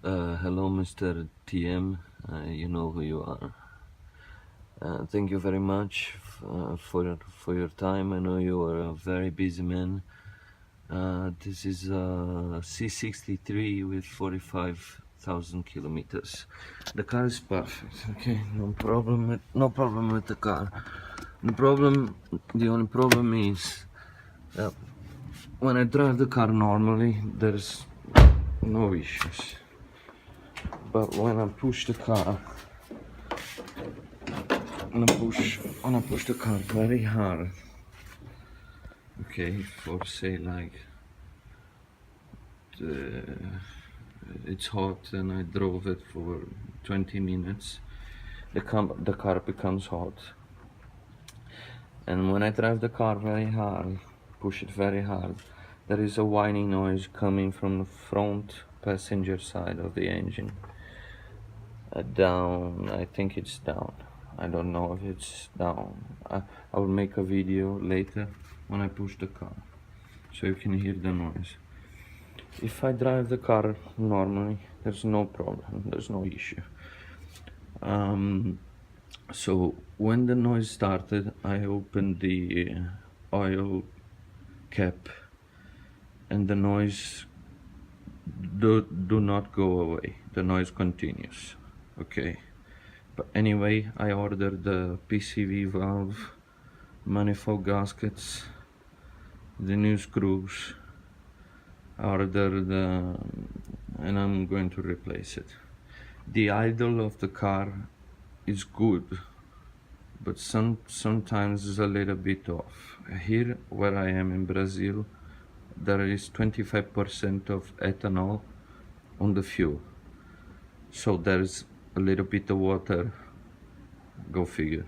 Hello, Mr. TM. You know who you are. Thank you very much for your time. I know you are a very busy man. This is a C63 with 45,000 kilometers. The car is perfect. Okay, no problem with the car. The only problem is when I drive the car normally, there's no issues. But when I push the car, when I push the car very hard, okay, for say like it's hot and I drove it for 20 minutes, the car becomes hot. And when I drive the car very hard, push it very hard, there is a whining noise coming from the front passenger side of the engine. Down, I think it's down. I don't know if it's down. I will make a video later when I push the car, so you can hear the noise. If I drive the car normally, there's no problem, there's no issue. So when the noise started, I opened the oil cap and the noise do not go away, the noise continues. Okay, but anyway, I ordered the PCV valve, manifold gaskets, the new screws, and I'm going to replace it. The idle of the car is good, but sometimes it's a little bit off. Here where I am in Brazil, there is 25% of ethanol on the fuel, so there's a little bit of water, go figure,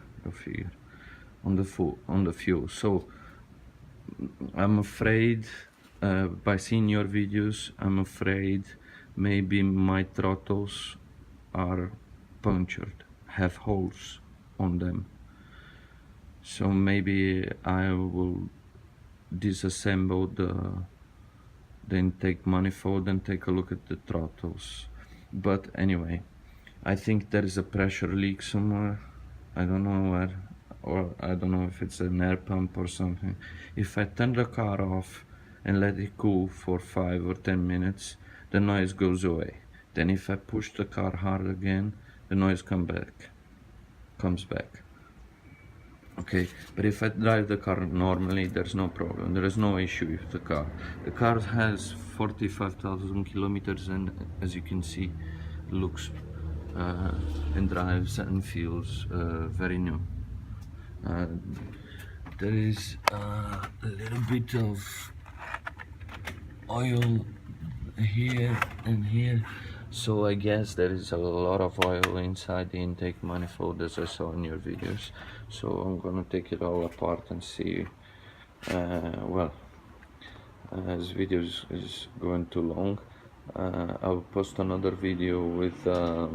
on the fuel. So I'm afraid, by seeing your videos, I'm afraid maybe my throttles are punctured, have holes on them. So maybe I will disassemble the intake manifold and take a look at the throttles. But anyway, I think there is a pressure leak somewhere. I don't know where, or I don't know if it's an air pump or something. If I turn the car off and let it cool for 5 or 10 minutes, the noise goes away. Then if I push the car hard again, the noise comes back. Okay, but if I drive the car normally, there's no problem. There is no issue with the car. The car has 45,000 kilometers, and as you can see, looks and drives and feels very new. There is a little bit of oil here and here, so I guess there is a lot of oil inside the intake manifold, as I saw in your videos. So I'm gonna take it all apart and see. Well, this video is going too long. I'll post another video with the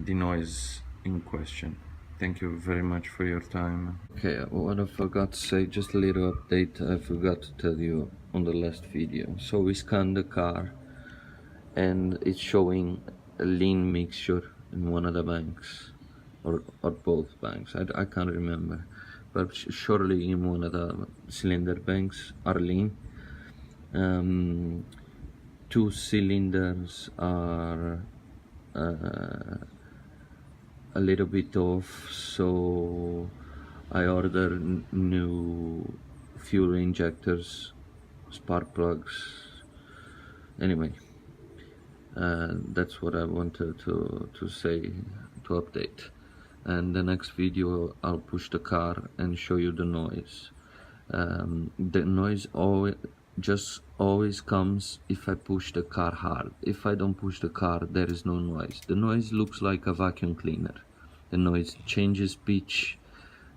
noise in question. Thank you very much for your time. Okay, what I forgot to say, just a little update I forgot to tell you on the last video. So we scanned the car and it's showing a lean mixture in one of the banks, or both banks, I can't remember, but surely in one of the cylinder banks are lean. 2 cylinders are a little bit off, so I ordered new fuel injectors, spark plugs. Anyway, that's what I wanted to say, to update. And the next video I'll push the car and show you the noise. The noise always comes if I push the car hard. If I don't push the car, there is no noise. The noise looks like a vacuum cleaner. The noise changes pitch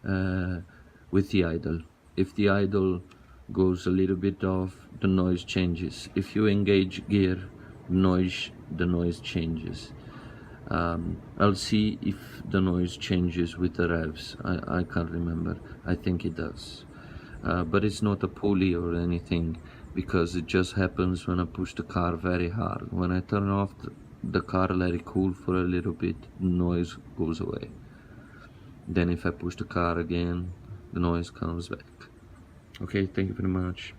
with the idle. If the idle goes a little bit off, the noise changes. If you engage gear, the noise changes. I'll see if the noise changes with the revs. I can't remember. I think it does. But it's not a pulley or anything, because it just happens when I push the car very hard. When I turn off the car, let it cool for a little bit, the noise goes away. Then if I push the car again, the noise comes back. Okay, thank you very much.